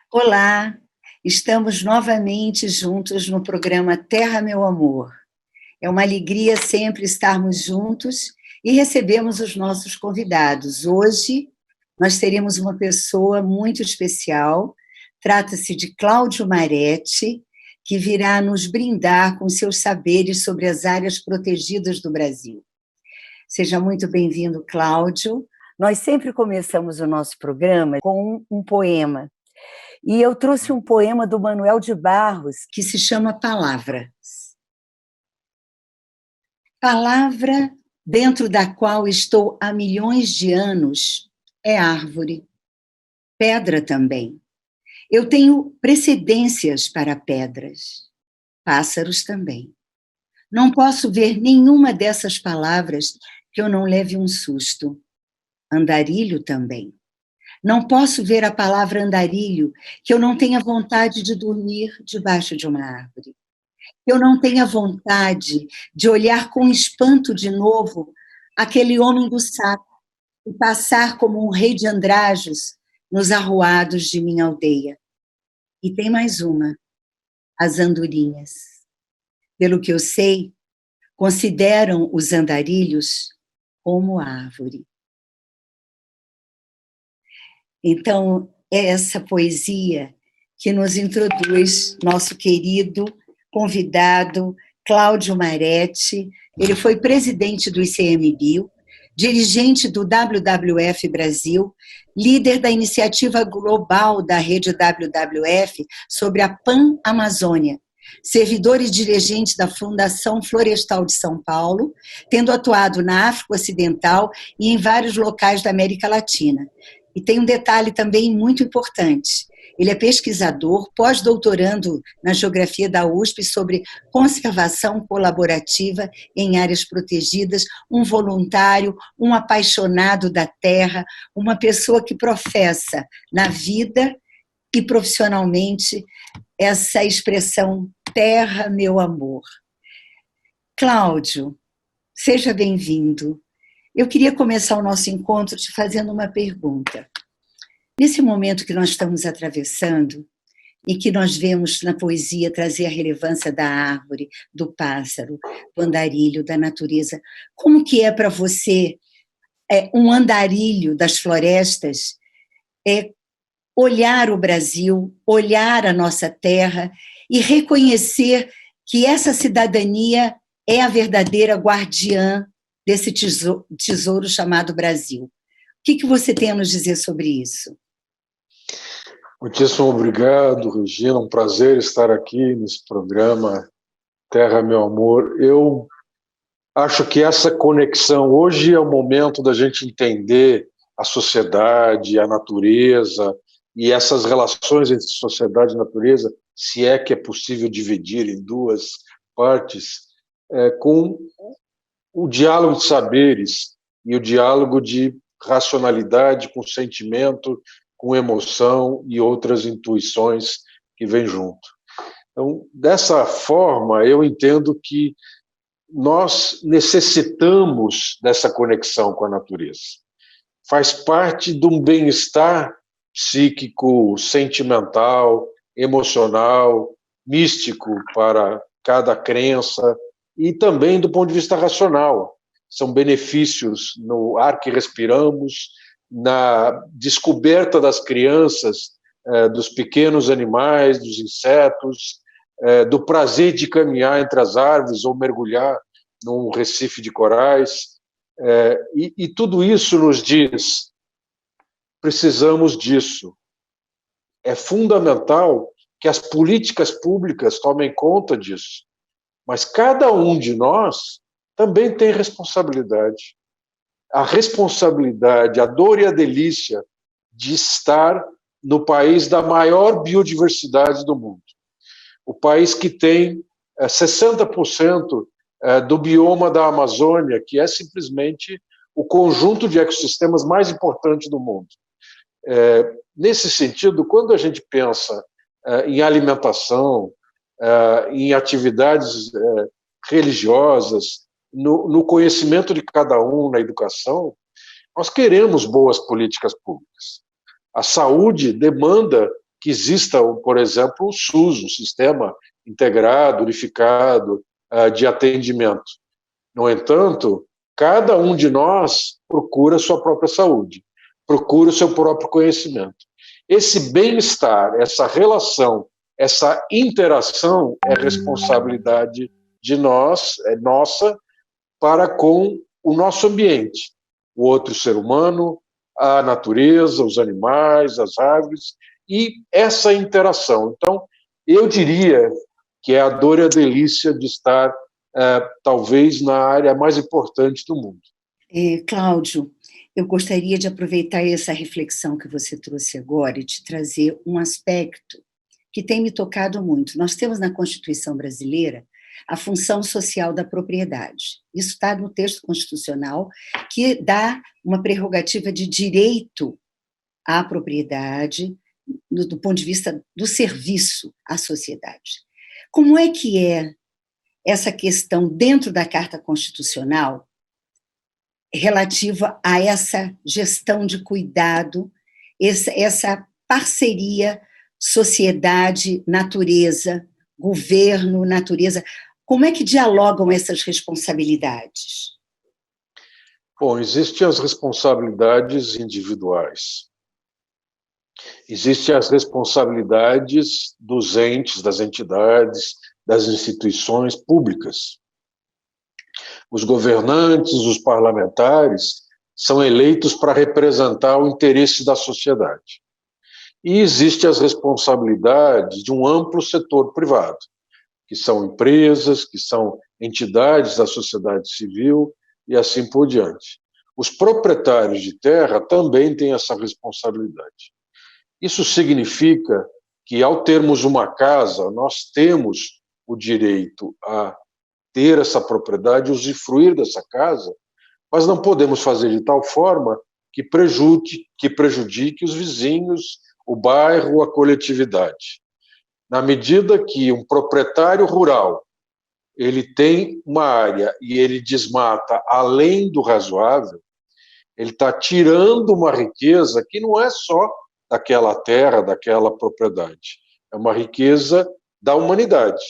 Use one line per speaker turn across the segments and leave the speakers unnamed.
Olá, estamos novamente juntos no programa Terra Meu Amor. É uma alegria sempre estarmos juntos e recebemos os nossos convidados. Hoje nós teremos uma pessoa muito especial, trata-se de Cláudio Maretti, que virá nos brindar com seus saberes sobre as áreas protegidas do Brasil. Seja muito bem-vindo, Cláudio. Nós sempre começamos o nosso programa com um poema. E eu trouxe um poema do Manuel de Barros, que se chama Palavra. Palavra, dentro da qual estou há milhões de anos, é árvore, pedra também. Eu tenho precedências para pedras, pássaros também. Não posso ver nenhuma dessas palavras que eu não leve um susto. Andarilho também. Não posso ver a palavra andarilho que eu não tenha vontade de dormir debaixo de uma árvore. Que eu não tenha vontade de olhar com espanto de novo aquele homem do saco e passar como um rei de andrajos nos arruados de minha aldeia. E tem mais uma, as andorinhas. Pelo que eu sei, consideram os andarilhos como árvore. Então, é essa poesia que nos introduz nosso querido convidado Cláudio Maretti. Ele foi presidente do ICMBio, dirigente do WWF Brasil, líder da iniciativa global da rede WWF sobre a Pan-Amazônia, servidor e dirigente da Fundação Florestal de São Paulo, tendo atuado na África Ocidental e em vários locais da América Latina. E tem um detalhe também muito importante. Ele é pesquisador, pós-doutorando na Geografia da USP sobre conservação colaborativa em áreas protegidas, um voluntário, um apaixonado da terra, uma pessoa que professa na vida e profissionalmente essa expressão terra, meu amor. Cláudio, seja bem-vindo. Eu queria começar o nosso encontro te fazendo uma pergunta. Nesse momento que nós estamos atravessando, e que nós vemos na poesia trazer a relevância da árvore, do pássaro, do andarilho, da natureza, como que é para você um andarilho das florestas, olhar o Brasil, olhar a nossa terra e reconhecer que essa cidadania é a verdadeira guardiã desse tesouro chamado Brasil? O que você tem a nos dizer sobre isso?
Muitíssimo obrigado, Regina. Um prazer estar aqui nesse programa Terra, Meu Amor. Eu acho que essa conexão, hoje é o momento da gente entender a sociedade, a natureza e essas relações entre sociedade e natureza, se é que é possível dividir em duas partes, com o diálogo de saberes e o diálogo de racionalidade com sentimento, com emoção e outras intuições que vêm junto. Então, dessa forma, eu entendo que nós necessitamos dessa conexão com a natureza. Faz parte de um bem-estar psíquico, sentimental, emocional, místico para cada crença e também do ponto de vista racional. São benefícios no ar que respiramos, na descoberta das crianças, dos pequenos animais, dos insetos, do prazer de caminhar entre as árvores ou mergulhar num recife de corais. E tudo isso nos diz, precisamos disso. É fundamental que as políticas públicas tomem conta disso, mas cada um de nós também tem responsabilidade. A responsabilidade, a dor e a delícia de estar no país da maior biodiversidade do mundo. O país que tem 60% do bioma da Amazônia, que é simplesmente o conjunto de ecossistemas mais importante do mundo. Nesse sentido, quando a gente pensa em alimentação, em atividades religiosas, no conhecimento de cada um, na educação, nós queremos boas políticas públicas. A saúde demanda que exista, por exemplo, o SUS, o Sistema Integrado, Unificado de Atendimento. No entanto, cada um de nós procura a sua própria saúde, procura o seu próprio conhecimento. Esse bem-estar, essa relação, essa interação é responsabilidade de nós, é nossa, para com o nosso ambiente, o outro ser humano, a natureza, os animais, as árvores, e essa interação. Então, eu diria que é a dor e a delícia de estar, talvez, na área mais importante do mundo.
Cláudio, eu gostaria de aproveitar essa reflexão que você trouxe agora e te trazer um aspecto que tem me tocado muito. Nós temos na Constituição brasileira a função social da propriedade. Isso está no texto constitucional, que dá uma prerrogativa de direito à propriedade, do ponto de vista do serviço à sociedade. Como é que é essa questão dentro da Carta Constitucional relativa a essa gestão de cuidado, essa parceria sociedade-natureza, governo-natureza? Como é que dialogam essas responsabilidades?
Bom, existem as responsabilidades individuais. Existem as responsabilidades dos entes, das entidades, das instituições públicas. Os governantes, os parlamentares, são eleitos para representar o interesse da sociedade. E existem as responsabilidades de um amplo setor privado, que são empresas, que são entidades da sociedade civil e assim por diante. Os proprietários de terra também têm essa responsabilidade. Isso significa que, ao termos uma casa, nós temos o direito a ter essa propriedade, usufruir dessa casa, mas não podemos fazer de tal forma que prejudique os vizinhos, o bairro, a coletividade. Na medida que um proprietário rural ele tem uma área e ele desmata além do razoável, ele está tirando uma riqueza que não é só daquela terra, daquela propriedade. É uma riqueza da humanidade,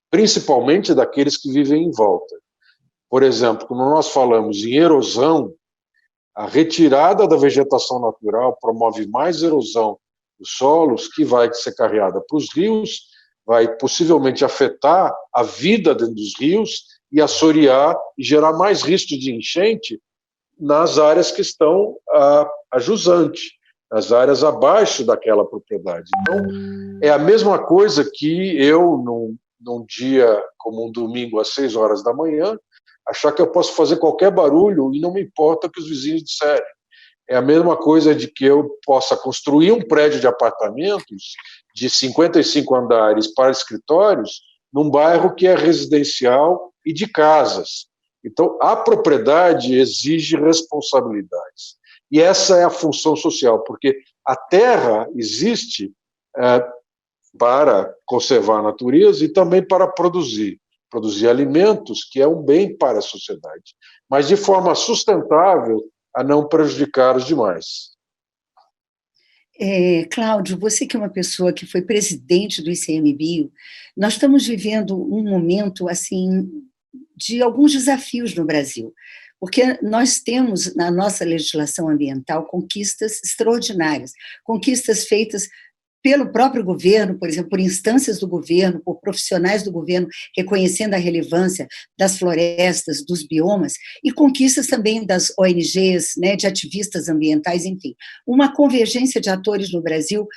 principalmente daqueles que vivem em volta. Por exemplo, quando nós falamos em erosão, a retirada da vegetação natural promove mais erosão dos solos, que vai ser carregada para os rios, vai possivelmente afetar a vida dentro dos rios e assorear e gerar mais risco de enchente nas áreas que estão a jusante, nas áreas abaixo daquela propriedade. Então, é a mesma coisa que eu, num dia como um domingo às 6 horas da manhã, achar que eu posso fazer qualquer barulho e não me importa o que os vizinhos disserem. É a mesma coisa de que eu possa construir um prédio de apartamentos de 55 andares para escritórios num bairro que é residencial e de casas. Então, a propriedade exige responsabilidades. E essa é a função social, porque a terra existe para conservar a natureza e também para produzir alimentos, que é um bem para a sociedade, mas de forma sustentável, a não prejudicar os demais.
Cláudio, você que é uma pessoa que foi presidente do ICMBio, nós estamos vivendo um momento assim de alguns desafios no Brasil, porque nós temos na nossa legislação ambiental conquistas extraordinárias, conquistas feitas pelo próprio governo, por exemplo, por instâncias do governo, por profissionais do governo, reconhecendo a relevância das florestas, dos biomas, e conquistas também das ONGs, né, de ativistas ambientais, enfim. Uma convergência de atores no Brasil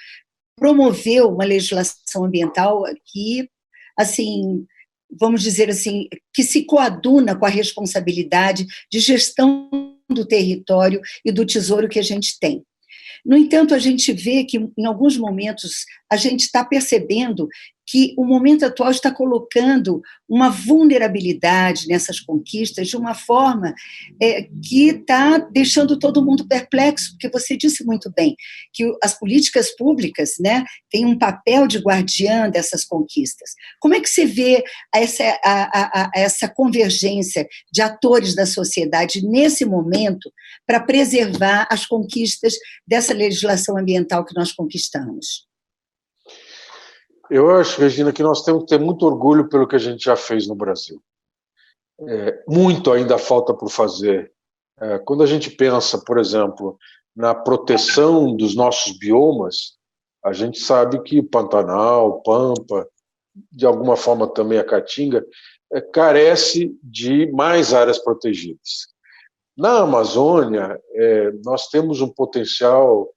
promoveu uma legislação ambiental que, assim, vamos dizer assim, que se coaduna com a responsabilidade de gestão do território e do tesouro que a gente tem. No entanto, a gente vê que, em alguns momentos, a gente está percebendo que o momento atual está colocando uma vulnerabilidade nessas conquistas de uma forma que está deixando todo mundo perplexo, porque você disse muito bem que as políticas públicas, né, têm um papel de guardiã dessas conquistas. Como é que você vê essa convergência de atores da sociedade nesse momento para preservar as conquistas dessa legislação ambiental que nós conquistamos?
Eu acho, Regina, que nós temos que ter muito orgulho pelo que a gente já fez no Brasil. Muito ainda falta por fazer. Quando a gente pensa, por exemplo, na proteção dos nossos biomas, a gente sabe que Pantanal, Pampa, de alguma forma também a Caatinga, carece de mais áreas protegidas. Na Amazônia, nós temos um potencial,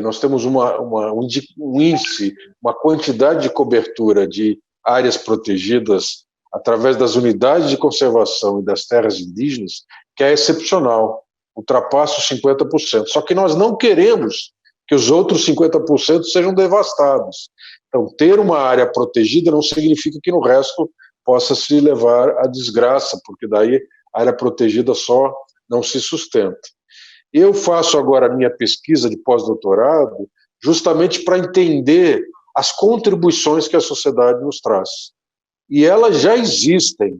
nós temos um índice, uma quantidade de cobertura de áreas protegidas através das unidades de conservação e das terras indígenas, que é excepcional, ultrapassa os 50%. Só que nós não queremos que os outros 50% sejam devastados. Então, ter uma área protegida não significa que no resto possa se levar à desgraça, porque daí a área protegida só não se sustenta. Eu faço agora a minha pesquisa de pós-doutorado justamente para entender as contribuições que a sociedade nos traz. E elas existem,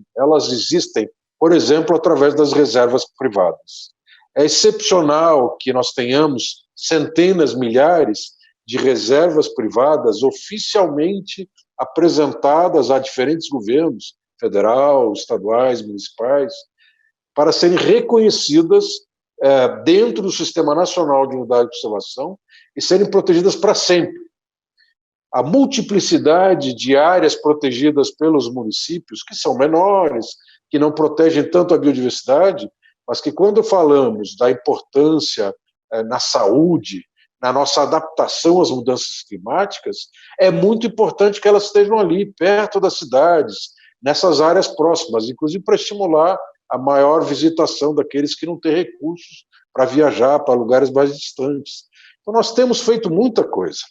por exemplo, através das reservas privadas. É excepcional que nós tenhamos centenas, milhares de reservas privadas oficialmente apresentadas a diferentes governos, federal, estaduais, municipais, para serem reconhecidas dentro do Sistema Nacional de Unidade de Conservação e serem protegidas para sempre. A multiplicidade de áreas protegidas pelos municípios, que são menores, que não protegem tanto a biodiversidade, mas que quando falamos da importância na saúde, na nossa adaptação às mudanças climáticas, é muito importante que elas estejam ali, perto das cidades, nessas áreas próximas, inclusive para estimular a maior visitação daqueles que não têm recursos para viajar para lugares mais distantes. Então, nós temos feito muita coisa.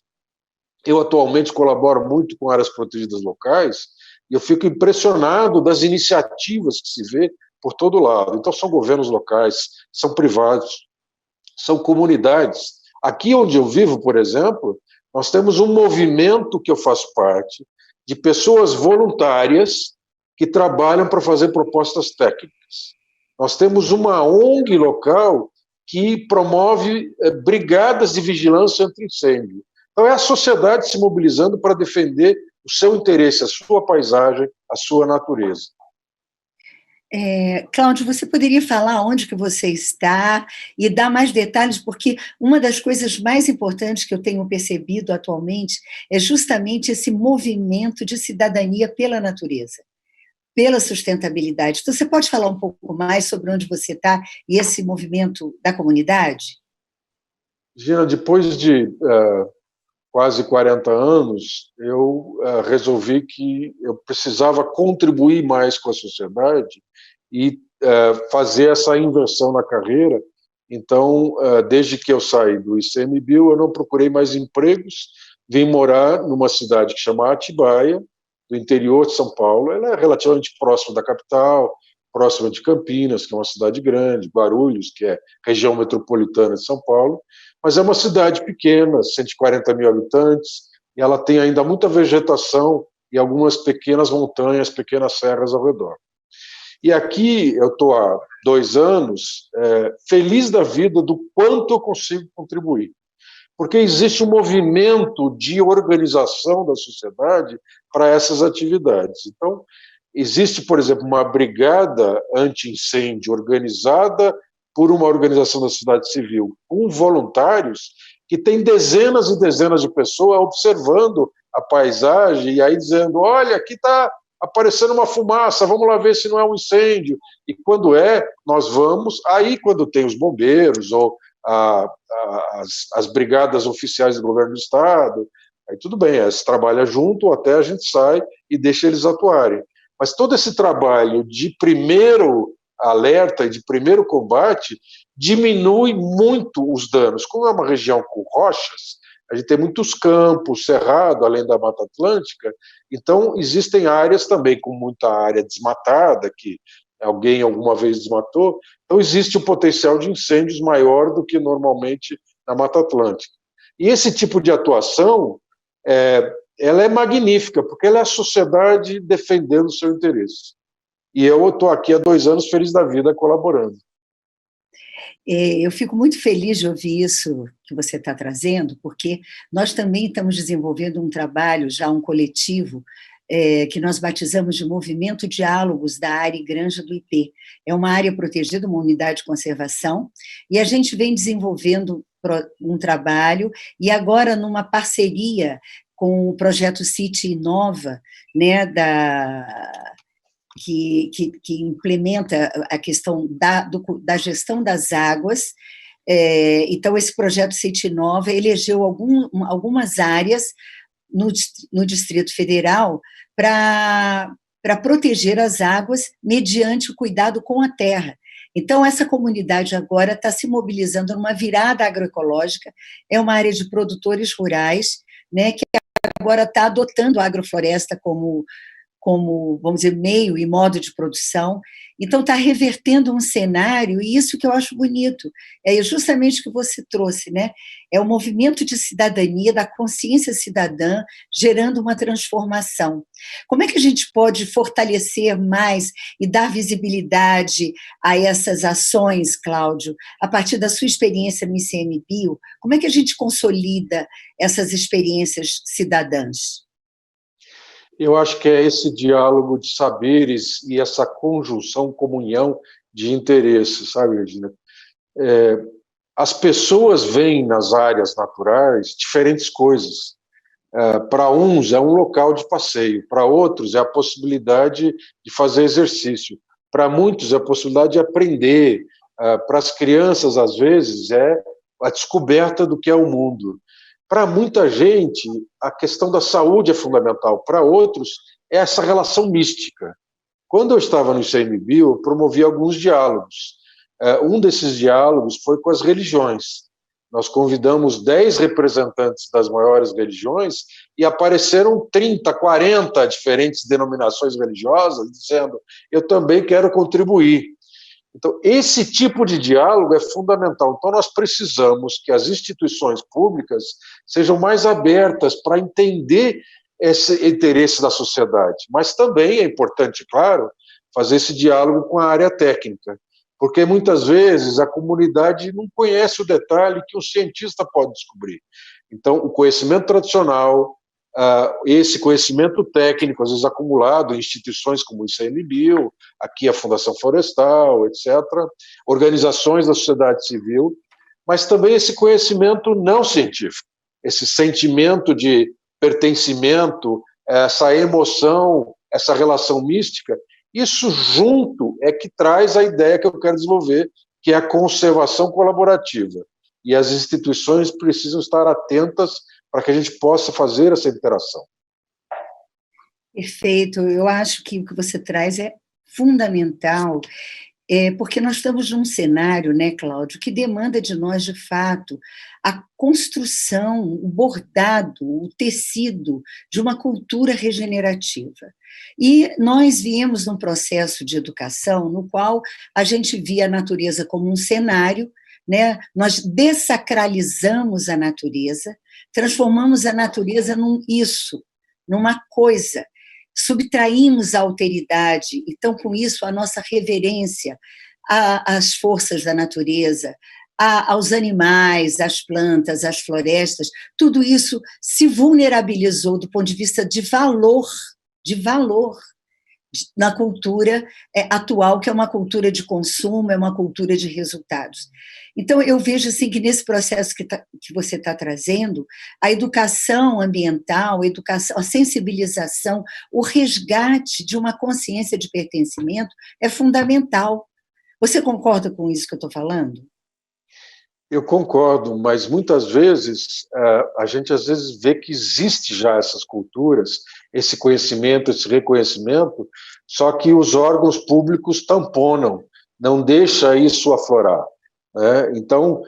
Eu, atualmente, colaboro muito com áreas protegidas locais e eu fico impressionado das iniciativas que se vê por todo lado. Então, são governos locais, são privados, são comunidades. Aqui onde eu vivo, por exemplo, nós temos um movimento que eu faço parte, de pessoas voluntárias que trabalham para fazer propostas técnicas. Nós temos uma ONG local que promove brigadas de vigilância anti-incêndio. Então, é a sociedade se mobilizando para defender o seu interesse, a sua paisagem, a sua natureza.
Cláudio, você poderia falar onde que você está e dar mais detalhes, porque uma das coisas mais importantes que eu tenho percebido atualmente é justamente esse movimento de cidadania pela natureza, pela sustentabilidade. Então, você pode falar um pouco mais sobre onde você está e esse movimento da comunidade?
Gina, depois de quase 40 anos, eu resolvi que eu precisava contribuir mais com a sociedade e fazer essa inversão na carreira. Então, desde que eu saí do ICMBio, eu não procurei mais empregos, vim morar numa cidade que chama Atibaia, do interior de São Paulo. Ela é relativamente próxima da capital, próxima de Campinas, que é uma cidade grande, Guarulhos, que é região metropolitana de São Paulo, mas é uma cidade pequena, 140 mil habitantes, e ela tem ainda muita vegetação e algumas pequenas montanhas, pequenas serras ao redor. E aqui eu estou há 2 anos feliz da vida do quanto eu consigo contribuir, porque existe um movimento de organização da sociedade para essas atividades. Então, existe, por exemplo, uma brigada anti-incêndio organizada por uma organização da sociedade civil, com voluntários, que tem dezenas e dezenas de pessoas observando a paisagem e aí dizendo, olha, aqui está aparecendo uma fumaça, vamos lá ver se não é um incêndio. E quando nós vamos, aí quando tem os bombeiros ou as brigadas oficiais do governo do estado, aí tudo bem, se trabalha junto, até a gente sai e deixa eles atuarem. Mas todo esse trabalho de primeiro alerta e de primeiro combate diminui muito os danos. Como é uma região com rochas, a gente tem muitos campos, cerrado, além da Mata Atlântica, então existem áreas também com muita área desmatada, que alguém alguma vez desmatou, então existe um potencial de incêndios maior do que normalmente na Mata Atlântica. E esse tipo de atuação, ela é magnífica, porque ela é a sociedade defendendo o seu interesse. E eu estou aqui há 2 anos feliz da vida colaborando.
Eu fico muito feliz de ouvir isso que você está trazendo, porque nós também estamos desenvolvendo um trabalho, já um coletivo, que nós batizamos de Movimento Diálogos da Área e Granja do IP. É uma área protegida, uma unidade de conservação, e a gente vem desenvolvendo um trabalho, e agora numa parceria com o projeto City Inova, né, que implementa a questão da gestão das águas. Então, esse projeto City Nova elegeu algumas áreas no Distrito Federal para proteger as águas mediante o cuidado com a terra. Então, essa comunidade agora está se mobilizando numa virada agroecológica, é uma área de produtores rurais, né, que agora está adotando a agrofloresta como, vamos dizer, meio e modo de produção. Então, está revertendo um cenário, e isso que eu acho bonito, é justamente o que você trouxe, né? É o movimento de cidadania, da consciência cidadã, gerando uma transformação. Como é que a gente pode fortalecer mais e dar visibilidade a essas ações, Cláudio, a partir da sua experiência no ICMBio? Como é que a gente consolida essas experiências cidadãs?
Eu acho que é esse diálogo de saberes e essa conjunção, comunhão de interesses, sabe, Regina? As pessoas veem nas áreas naturais diferentes coisas. Para uns é um local de passeio, para outros é a possibilidade de fazer exercício, para muitos é a possibilidade de aprender, para as crianças, às vezes, é a descoberta do que é o mundo. Para muita gente, a questão da saúde é fundamental, para outros, é essa relação mística. Quando eu estava no ICMBio, eu promovi alguns diálogos. Um desses diálogos foi com as religiões. Nós convidamos 10 representantes das maiores religiões e apareceram 30, 40 diferentes denominações religiosas dizendo: eu também quero contribuir. Então, esse tipo de diálogo é fundamental. Então, nós precisamos que as instituições públicas sejam mais abertas para entender esse interesse da sociedade. Mas também é importante, claro, fazer esse diálogo com a área técnica, porque muitas vezes a comunidade não conhece o detalhe que um cientista pode descobrir. Então, o conhecimento tradicional, esse conhecimento técnico, às vezes acumulado em instituições como o ICMBio, aqui a Fundação Florestal, etc., organizações da sociedade civil, mas também esse conhecimento não científico, esse sentimento de pertencimento, essa emoção, essa relação mística, isso junto é que traz a ideia que eu quero desenvolver, que é a conservação colaborativa. E as instituições precisam estar atentas para que a gente possa fazer essa interação.
Perfeito. Eu acho que o que você traz é fundamental, porque nós estamos num cenário, né, Cláudio, que demanda de nós, de fato, a construção, o bordado, o tecido de uma cultura regenerativa. E nós viemos num processo de educação no qual a gente via a natureza como um cenário, né? Nós dessacralizamos a natureza, transformamos a natureza numa coisa, subtraímos a alteridade, então, com isso, a nossa reverência às forças da natureza, aos animais, às plantas, às florestas, tudo isso se vulnerabilizou do ponto de vista de valor na cultura atual, que é uma cultura de consumo, é uma cultura de resultados. Então, eu vejo assim, que nesse processo que você está trazendo, a educação ambiental, a sensibilização, o resgate de uma consciência de pertencimento é fundamental. Você concorda com isso que eu estou falando?
Eu concordo, mas muitas vezes a gente às vezes vê que existe já essas culturas, esse conhecimento, esse reconhecimento, só que os órgãos públicos tamponam, não deixa isso aflorar, né? Então,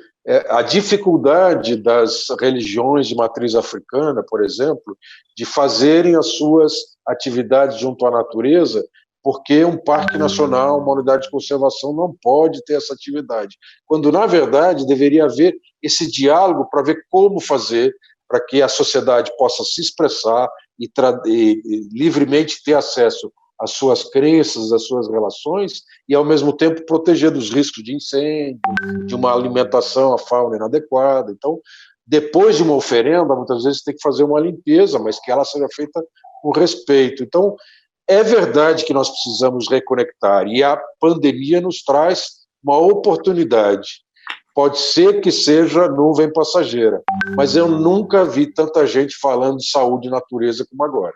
a dificuldade das religiões de matriz africana, por exemplo, de fazerem as suas atividades junto à natureza, porque um parque nacional, uma unidade de conservação não pode ter essa atividade, quando, na verdade, deveria haver esse diálogo para ver como fazer para que a sociedade possa se expressar e livremente ter acesso as suas crenças, as suas relações, e, ao mesmo tempo, proteger dos riscos de incêndio, de uma alimentação, a fauna inadequada. Então, depois de uma oferenda, muitas vezes tem que fazer uma limpeza, mas que ela seja feita com respeito. Então, é verdade que nós precisamos reconectar, e a pandemia nos traz uma oportunidade. Pode ser que seja nuvem passageira, mas eu nunca vi tanta gente falando de saúde e natureza como agora.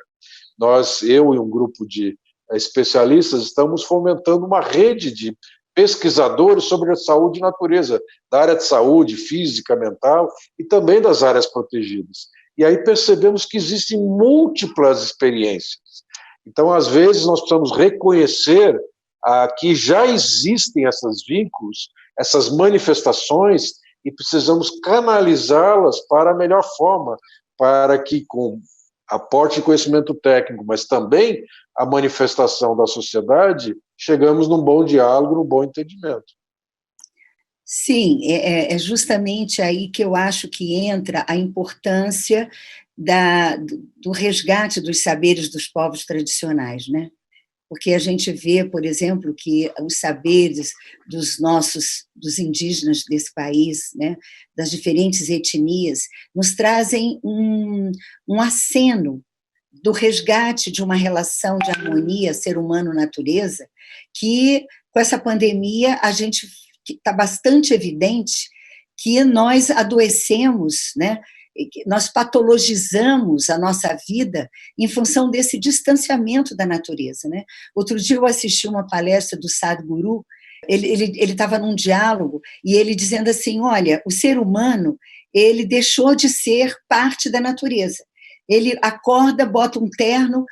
Eu e um grupo de especialistas estamos fomentando uma rede de pesquisadores sobre a saúde e natureza, da área de saúde, física, mental e também das áreas protegidas. E aí percebemos que existem múltiplas experiências. Então, às vezes, nós precisamos reconhecer que já existem esses vínculos, essas manifestações, e precisamos canalizá-las para a melhor forma, para que, com aporte de conhecimento técnico, mas também a manifestação da sociedade, chegamos num bom diálogo, num bom entendimento.
Sim, é justamente aí que eu acho que entra a importância do resgate dos saberes dos povos tradicionais, né? Porque a gente vê, por exemplo, que os saberes dos indígenas desse país, né, das diferentes etnias, nos trazem um aceno do resgate de uma relação de harmonia ser humano-natureza, que, com essa pandemia, a gente está bastante evidente que nós adoecemos, né? Nós patologizamos a nossa vida em função desse distanciamento da natureza, né? Outro dia eu assisti uma palestra do Sadhguru, ele estava num diálogo e ele dizendo assim, olha, o ser humano, ele deixou de ser parte da natureza. Ele acorda, bota um terno,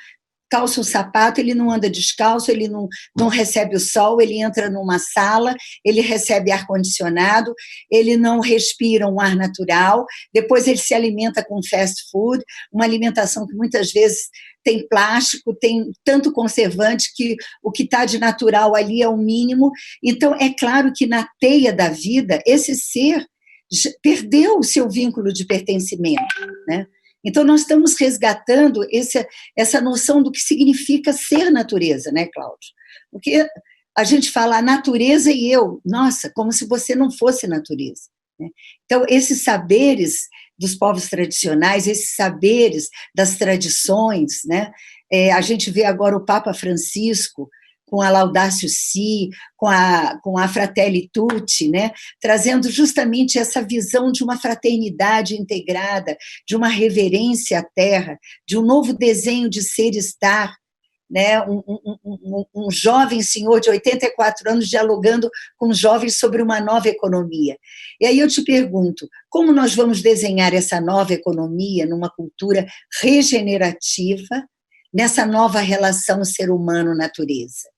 calça um sapato, ele não anda descalço, ele não recebe o sol, ele entra numa sala, ele recebe ar-condicionado, ele não respira um ar natural, depois ele se alimenta com fast food, uma alimentação que muitas vezes tem plástico, tem tanto conservante que o que está de natural ali é o mínimo. Então, é claro que na teia da vida, esse ser perdeu o seu vínculo de pertencimento, né? Então, nós estamos resgatando essa noção do que significa ser natureza, né, Cláudio? Porque a gente fala a natureza e eu, nossa, como se você não fosse natureza, né? Então, esses saberes dos povos tradicionais, esses saberes das tradições, né? A gente vê agora o Papa Francisco com a Laudatio Si, com a Fratelli Tutti, né? Trazendo justamente essa visão de uma fraternidade integrada, de uma reverência à terra, de um novo desenho de ser-estar, né? Um jovem senhor de 84 anos dialogando com jovens sobre uma nova economia. E aí eu te pergunto, como nós vamos desenhar essa nova economia numa cultura regenerativa, nessa nova relação ser humano-natureza?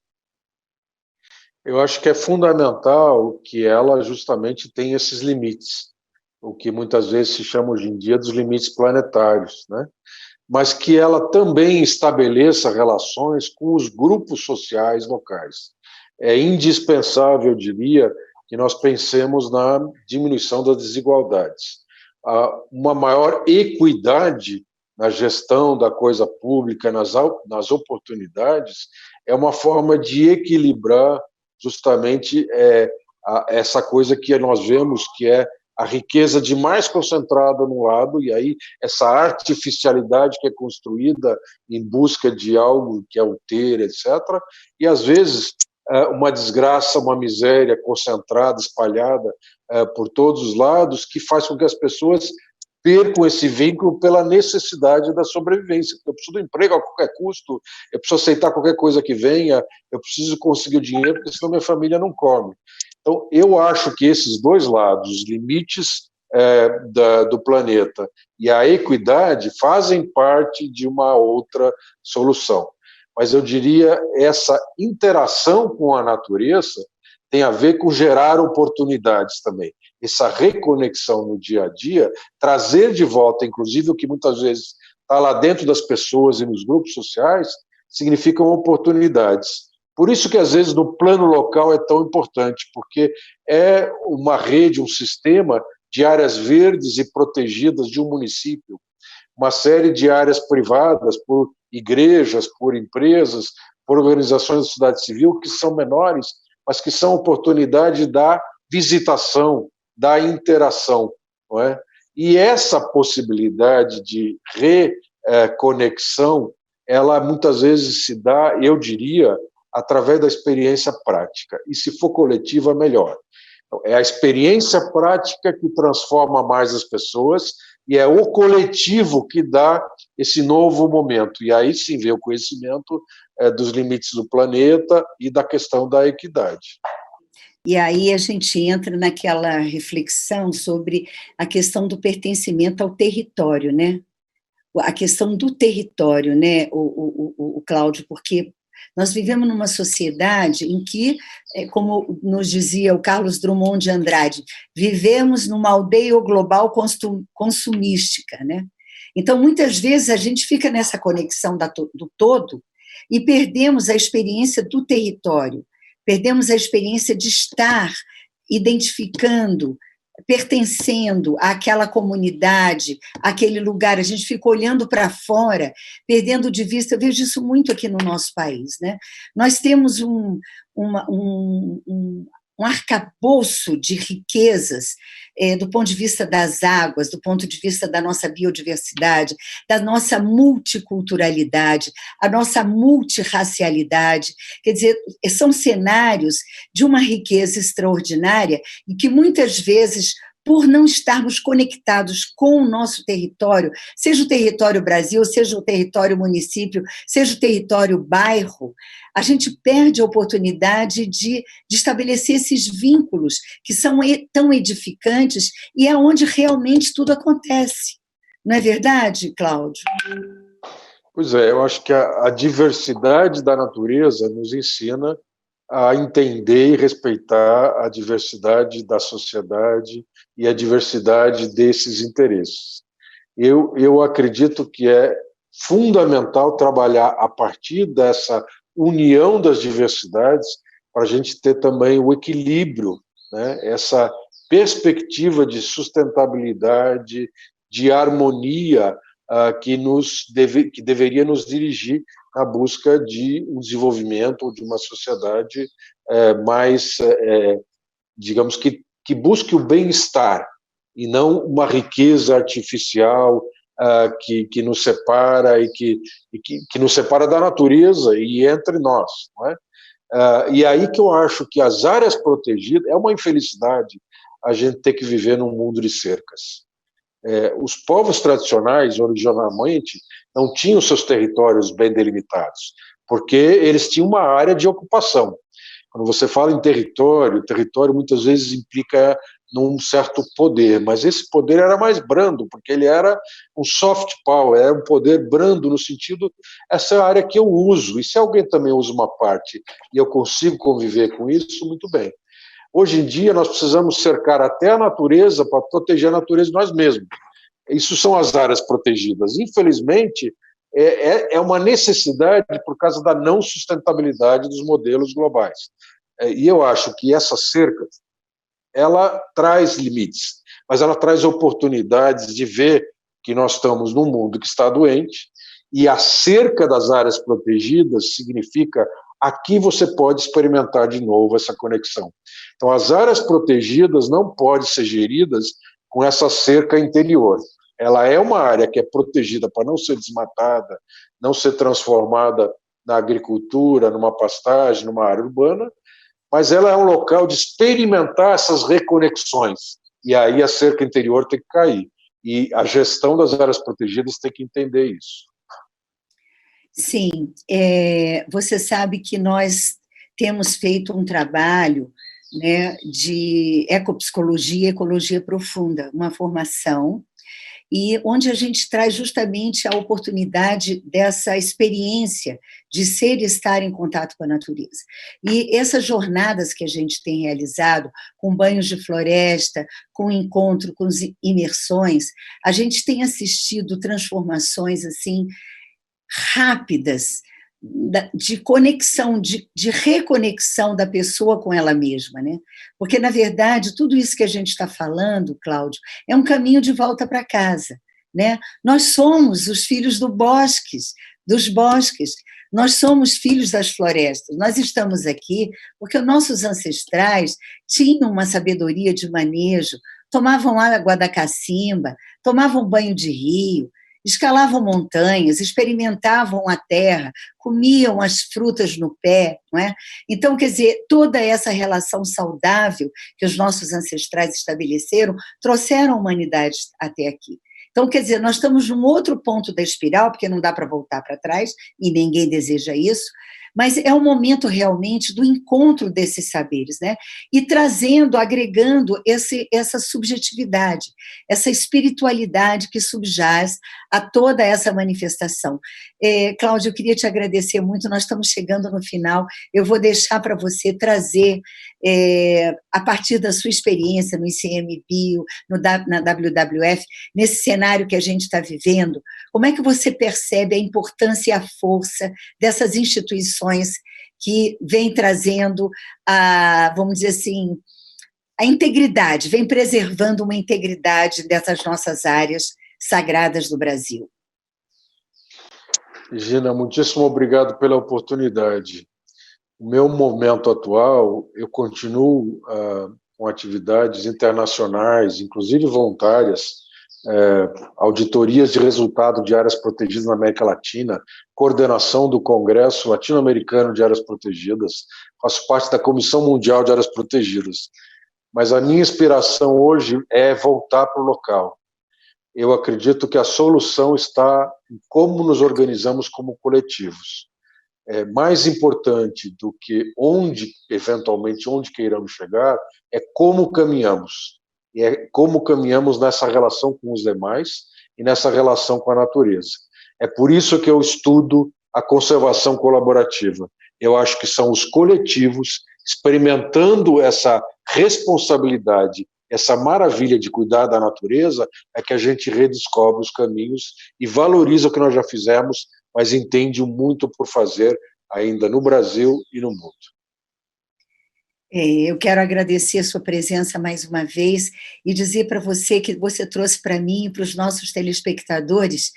Eu acho que é fundamental que ela justamente tenha esses limites, o que muitas vezes se chama hoje em dia dos limites planetários, né? Mas que ela também estabeleça relações com os grupos sociais locais. É indispensável, eu diria, que nós pensemos na diminuição das desigualdades. Uma maior equidade na gestão da coisa pública, nas oportunidades, é uma forma de equilibrar justamente essa coisa que nós vemos que é a riqueza demais concentrada num lado, e aí essa artificialidade que é construída em busca de algo que é o ter, etc., e às vezes uma desgraça, uma miséria concentrada, espalhada por todos os lados, que faz com que as pessoas percam esse vínculo pela necessidade da sobrevivência. Eu preciso do emprego a qualquer custo, eu preciso aceitar qualquer coisa que venha, eu preciso conseguir o dinheiro, porque senão minha família não come. Então, eu acho que esses dois lados, os limites do planeta e a equidade, fazem parte de uma outra solução. Mas eu diria, essa interação com a natureza tem a ver com gerar oportunidades também. Essa reconexão no dia a dia, trazer de volta, inclusive, o que muitas vezes está lá dentro das pessoas e nos grupos sociais, significam oportunidades. Por isso que, às vezes, no plano local é tão importante, porque é uma rede, um sistema de áreas verdes e protegidas de um município, uma série de áreas privadas por igrejas, por empresas, por organizações da sociedade civil que são menores, mas que são oportunidade da visitação, da interação, não é? E essa possibilidade de reconexão, ela muitas vezes se dá, eu diria, através da experiência prática. E se for coletiva, melhor. Então, é a experiência prática que transforma mais as pessoas e é o coletivo que dá esse novo momento. E aí sim vem o conhecimento dos limites do planeta e da questão da equidade.
E aí a gente entra naquela reflexão sobre a questão do pertencimento ao território, né? A questão do território, né, o Cláudio, porque nós vivemos numa sociedade em que, como nos dizia o Carlos Drummond de Andrade, vivemos numa aldeia global consumística, né? Então, muitas vezes, a gente fica nessa conexão do todo e perdemos a experiência do território, perdemos a experiência de estar identificando, pertencendo àquela comunidade, àquele lugar. A gente fica olhando para fora, perdendo de vista. Eu vejo isso muito aqui no nosso país, né? Nós temos um arcabouço de riquezas, do ponto de vista das águas, do ponto de vista da nossa biodiversidade, da nossa multiculturalidade, a nossa multirracialidade. Quer dizer, são cenários de uma riqueza extraordinária e que muitas vezes, por não estarmos conectados com o nosso território, seja o território Brasil, seja o território município, seja o território bairro, a gente perde a oportunidade de estabelecer esses vínculos que são tão edificantes e é onde realmente tudo acontece. Não é verdade, Cláudio?
Pois é, eu acho que a diversidade da natureza nos ensina a entender e respeitar a diversidade da sociedade e a diversidade desses interesses. Eu acredito que é fundamental trabalhar a partir dessa união das diversidades para a gente ter também o equilíbrio, né? Essa perspectiva de sustentabilidade, de harmonia que deveria nos dirigir na busca de um desenvolvimento ou de uma sociedade mais, digamos, que busque o bem-estar e não uma riqueza artificial que nos separa e que nos separa da natureza e entre nós, não é? E aí que eu acho que as áreas protegidas é uma infelicidade a gente ter que viver num mundo de cercas. Os povos tradicionais, originalmente, não tinham seus territórios bem delimitados, porque eles tinham uma área de ocupação. Quando você fala em território, território muitas vezes implica num certo poder, mas esse poder era mais brando, porque ele era um soft power, era um poder brando no sentido, essa é a área que eu uso, e se alguém também usa uma parte e eu consigo conviver com isso, muito bem. Hoje em dia nós precisamos cercar até a natureza para proteger a natureza de nós mesmos. Isso são as áreas protegidas. Infelizmente, é uma necessidade por causa da não sustentabilidade dos modelos globais. E eu acho que essa cerca, ela traz limites, mas ela traz oportunidades de ver que nós estamos num mundo que está doente, e a cerca das áreas protegidas significa aqui você pode experimentar de novo essa conexão. Então, as áreas protegidas não podem ser geridas com essa cerca interior. Ela é uma área que é protegida para não ser desmatada, não ser transformada na agricultura, numa pastagem, numa área urbana, mas ela é um local de experimentar essas reconexões. E aí a cerca interior tem que cair. E a gestão das áreas protegidas tem que entender isso.
Sim, você sabe que nós temos feito um trabalho, né, de ecopsicologia e ecologia profunda, uma formação, e onde a gente traz justamente a oportunidade dessa experiência de ser e estar em contato com a natureza. E essas jornadas que a gente tem realizado, com banhos de floresta, com encontro, com imersões, a gente tem assistido transformações assim rápidas, de conexão, de reconexão da pessoa com ela mesma, né? Porque, na verdade, tudo isso que a gente está falando, Cláudio, é um caminho de volta para casa, né? Nós somos os filhos dos bosques, nós somos filhos das florestas. Nós estamos aqui porque os nossos ancestrais tinham uma sabedoria de manejo, tomavam água da cacimba, tomavam banho de rio, escalavam montanhas, experimentavam a terra, comiam as frutas no pé, não é? Então, quer dizer, toda essa relação saudável que os nossos ancestrais estabeleceram trouxeram a humanidade até aqui. Então, quer dizer, nós estamos num outro ponto da espiral, porque não dá para voltar para trás, e ninguém deseja isso, mas é o momento realmente do encontro desses saberes, né? E trazendo, agregando essa subjetividade, essa espiritualidade que subjaz a toda essa manifestação. Cláudia, eu queria te agradecer muito, nós estamos chegando no final, eu vou deixar para você trazer, a partir da sua experiência no ICMBio, na WWF, nesse cenário que a gente está vivendo, como é que você percebe a importância e a força dessas instituições que vêm trazendo vamos dizer assim, a integridade, vem preservando uma integridade dessas nossas áreas sagradas do Brasil.
Gina, muitíssimo obrigado pela oportunidade. O meu momento atual, eu continuo com atividades internacionais, inclusive voluntárias, auditorias de resultado de áreas protegidas na América Latina, coordenação do Congresso Latino-Americano de Áreas Protegidas, faço parte da Comissão Mundial de Áreas Protegidas. Mas a minha inspiração hoje é voltar para o local. Eu acredito que a solução está em como nos organizamos como coletivos. Mais importante do que eventualmente onde queiramos chegar, é como caminhamos. E é como caminhamos nessa relação com os demais e nessa relação com a natureza. É por isso que eu estudo a conservação colaborativa. Eu acho que são os coletivos experimentando essa responsabilidade, essa maravilha de cuidar da natureza, é que a gente redescobre os caminhos e valoriza o que nós já fizemos, mas entende muito por fazer ainda no Brasil e no mundo.
Eu quero agradecer a sua presença mais uma vez e dizer para você que você trouxe para mim e para os nossos telespectadores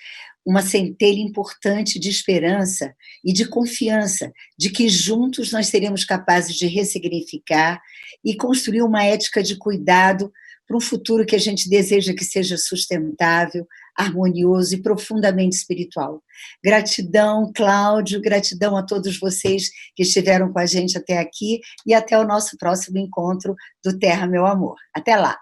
uma centelha importante de esperança e de confiança, de que juntos nós seremos capazes de ressignificar e construir uma ética de cuidado para um futuro que a gente deseja que seja sustentável, harmonioso e profundamente espiritual. Gratidão, Cláudio, gratidão a todos vocês que estiveram com a gente até aqui e até o nosso próximo encontro do Terra, Meu Amor. Até lá!